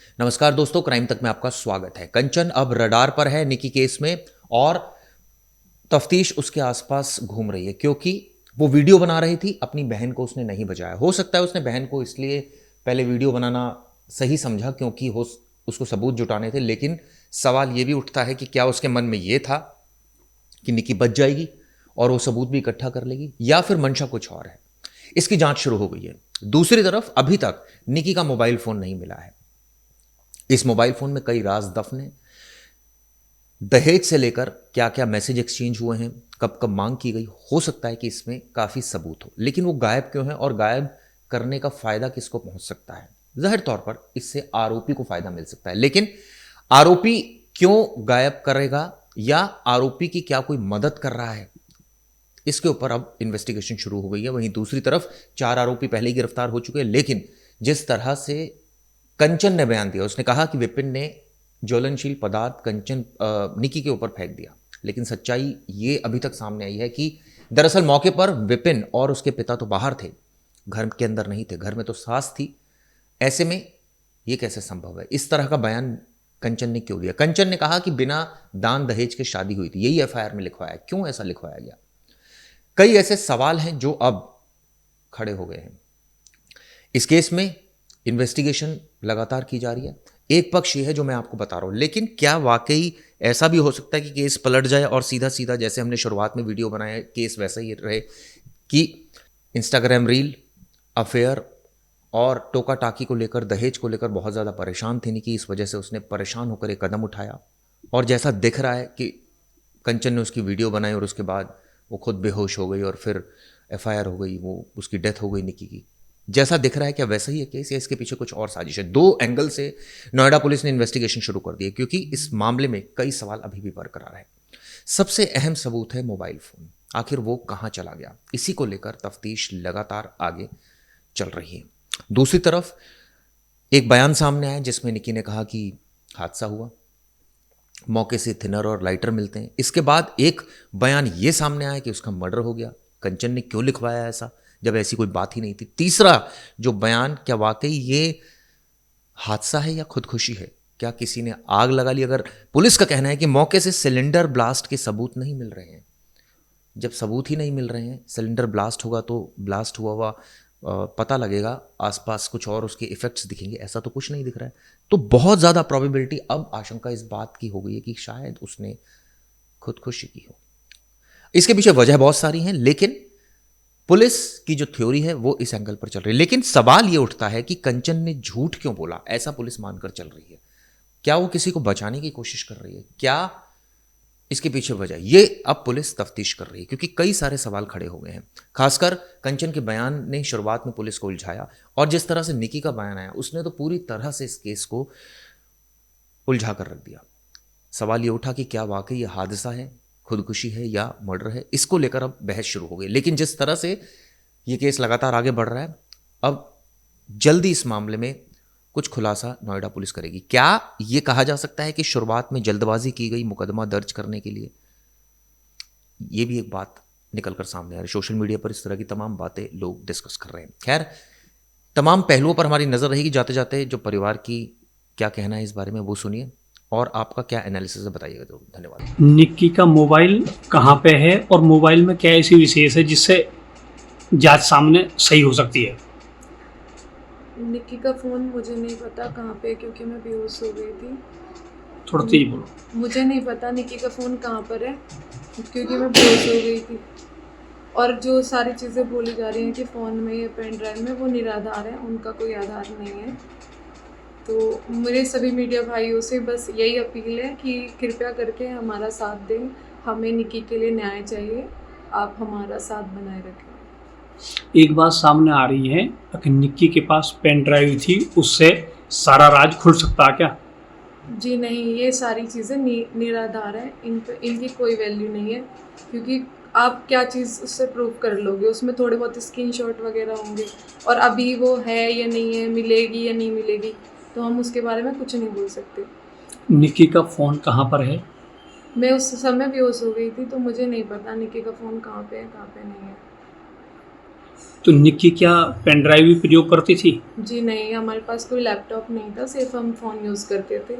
नमस्कार दोस्तों, क्राइम तक में आपका स्वागत है। कंचन अब रडार पर है निकी केस में और तफ्तीश उसके आसपास घूम रही है क्योंकि वो वीडियो बना रही थी, अपनी बहन को उसने नहीं बचाया। हो सकता है उसने बहन को इसलिए पहले वीडियो बनाना सही समझा क्योंकि हो उसको सबूत जुटाने थे, लेकिन सवाल ये भी उठता है कि क्या उसके मन में ये था कि निकी बच जाएगी और वो सबूत भी इकट्ठा कर लेगी, या फिर मंशा कुछ और है। इसकी जांच शुरू हो गई है। दूसरी तरफ अभी तक निकी का मोबाइल फोन नहीं मिला है। इस मोबाइल फोन में कई राज दफन है। दहेज से लेकर क्या क्या मैसेज एक्सचेंज हुए हैं, कब कब मांग की गई, हो सकता है कि इसमें काफी सबूत हो। लेकिन वो गायब क्यों है और गायब करने का फायदा किसको पहुंच सकता है? जाहिर तौर पर इससे आरोपी को फायदा मिल सकता है, लेकिन आरोपी क्यों गायब करेगा या आरोपी की क्या कोई मदद कर रहा है, इसके ऊपर अब इन्वेस्टिगेशन शुरू हो गई है। वहीं दूसरी तरफ 4 आरोपी पहले ही गिरफ्तार हो चुके हैं, लेकिन जिस तरह से कंचन ने बयान दिया, उसने कहा कि विपिन ने ज्वलनशील पदार्थ कंचन निकी के ऊपर फेंक दिया, लेकिन सच्चाई ये अभी तक सामने आई है कि दरअसल मौके पर विपिन और उसके पिता तो बाहर थे, घर के अंदर नहीं थे। घर में तो सास थी। ऐसे में ये कैसे संभव है? इस तरह का बयान कंचन ने क्यों दिया? कंचन ने कहा कि बिना दान दहेज के शादी हुई थी, यही एफआईआर में लिखवाया। क्यों ऐसा लिखवाया गया? कई ऐसे सवाल हैं जो अब खड़े हो गए हैं। इस केस में इन्वेस्टिगेशन लगातार की जा रही है। एक पक्ष ये है जो मैं आपको बता रहा हूं, लेकिन क्या वाकई ऐसा भी हो सकता है कि केस पलट जाए और सीधा सीधा जैसे हमने शुरुआत में वीडियो बनाया केस वैसा ही रहे कि इंस्टाग्राम रील, अफेयर और टोका टाकी को लेकर, दहेज को लेकर बहुत ज़्यादा परेशान थी निकी, इस वजह से उसने परेशान होकर एक कदम उठाया और जैसा दिख रहा है कि कंचन ने उसकी वीडियो बनाई और उसके बाद वो खुद बेहोश हो गई और फिर एफआईआर हो गई, वो उसकी डेथ हो गई निकी की। जैसा दिख रहा है क्या वैसा ही है केस या इसके पीछे कुछ और साजिश है? 2 एंगल से नोएडा पुलिस ने इन्वेस्टिगेशन शुरू कर दी है क्योंकि इस मामले में कई सवाल अभी भी बरकरार है। सबसे अहम सबूत है मोबाइल फोन। आखिर वो कहां चला गया? इसी को लेकर तफ्तीश लगातार आगे चल रही है। दूसरी तरफ एक बयान सामने आया जिसमें निकी ने कहा कि हादसा हुआ, मौके से थिनर और लाइटर मिलते हैं। इसके बाद एक बयान ये सामने आया कि उसका मर्डर हो गया। कंचन ने क्यों लिखवाया ऐसा जब ऐसी कोई बात ही नहीं थी? तीसरा जो बयान, क्या वाकई ये हादसा है या खुदकुशी है? क्या किसी ने आग लगा ली? अगर पुलिस का कहना है कि मौके से सिलेंडर ब्लास्ट के सबूत नहीं मिल रहे हैं, जब सबूत ही नहीं मिल रहे हैं, सिलेंडर ब्लास्ट होगा तो ब्लास्ट हुआ हुआ पता लगेगा, आसपास कुछ और उसके इफेक्ट्स दिखेंगे, ऐसा तो कुछ नहीं दिख रहा है। तो बहुत ज़्यादा प्रोबेबिलिटी, अब आशंका इस बात की हो गई है कि शायद उसने खुदकुशी की हो। इसके पीछे वजह बहुत सारी हैं, लेकिन पुलिस की जो थ्योरी है वो इस एंगल पर चल रही है। लेकिन सवाल ये उठता है कि कंचन ने झूठ क्यों बोला, ऐसा पुलिस मानकर चल रही है। क्या वो किसी को बचाने की कोशिश कर रही है? क्या इसके पीछे वजह, ये अब पुलिस तफ्तीश कर रही है क्योंकि कई सारे सवाल खड़े हो गए हैं। खासकर कंचन के बयान ने शुरुआत में पुलिस को उलझाया और जिस तरह से निकी का बयान आया उसने तो पूरी तरह से इस केस को उलझा कर रख दिया। सवाल ये उठा कि क्या वाकई ये हादसा है, खुदकुशी है या मर्डर है? इसको लेकर अब बहस शुरू हो गई। लेकिन जिस तरह से ये केस लगातार आगे बढ़ रहा है, अब जल्दी इस मामले में कुछ खुलासा नोएडा पुलिस करेगी। क्या ये कहा जा सकता है कि शुरुआत में जल्दबाजी की गई मुकदमा दर्ज करने के लिए? ये भी एक बात निकलकर सामने आ रही है। सोशल मीडिया पर इस तरह की तमाम बातें लोग डिस्कस कर रहे हैं। खैर, तमाम पहलुओं पर हमारी नजर रहेगी। जाते जाते जो परिवार की क्या कहना है इस बारे में वो सुनिए और आपका क्या एनालिसिस है बताइएगा। तो धन्यवाद। निक्की का मोबाइल कहाँ पे है और मोबाइल में क्या ऐसी विशेष है जिससे जांच सामने सही हो सकती है? निक्की का फ़ोन मुझे नहीं पता कहाँ पे है क्योंकि मैं बेहोश हो गई थी। थोड़ा तेज बोलो। मुझे नहीं पता निक्की का फ़ोन कहाँ पर है क्योंकि मैं बेहोश हो गई थी। और जो सारी चीज़ें बोली जा रही हैं कि फ़ोन में या पेन ड्राइव में, वो निराधार है, उनका कोई आधार नहीं है। तो मेरे सभी मीडिया भाइयों से बस यही अपील है कि कृपया करके हमारा साथ दें। हमें निक्की के लिए न्याय चाहिए, आप हमारा साथ बनाए रखें। एक बात सामने आ रही है कि निक्की के पास पेन ड्राइव थी, उससे सारा राज खुल सकता है क्या? जी नहीं, ये सारी चीज़ें निराधार हैं, इनकी कोई वैल्यू नहीं है क्योंकि आप क्या चीज़ उससे प्रूव कर लोगे? उसमें थोड़े बहुत स्क्रीनशॉट वगैरह होंगे और अभी वो है या नहीं है, मिलेगी या नहीं मिलेगी, तो हम उसके बारे में कुछ नहीं बोल सकते। निक्की का फ़ोन कहाँ पर है? मैं उस समय बेहोश हो गई थी तो मुझे नहीं पता निक्की का फ़ोन कहाँ पे है, कहाँ पे नहीं है। तो निक्की क्या पेन ड्राइव भी प्रयोग करती थी? जी नहीं, हमारे पास कोई लैपटॉप नहीं था, सिर्फ हम फ़ोन यूज़ करते थे।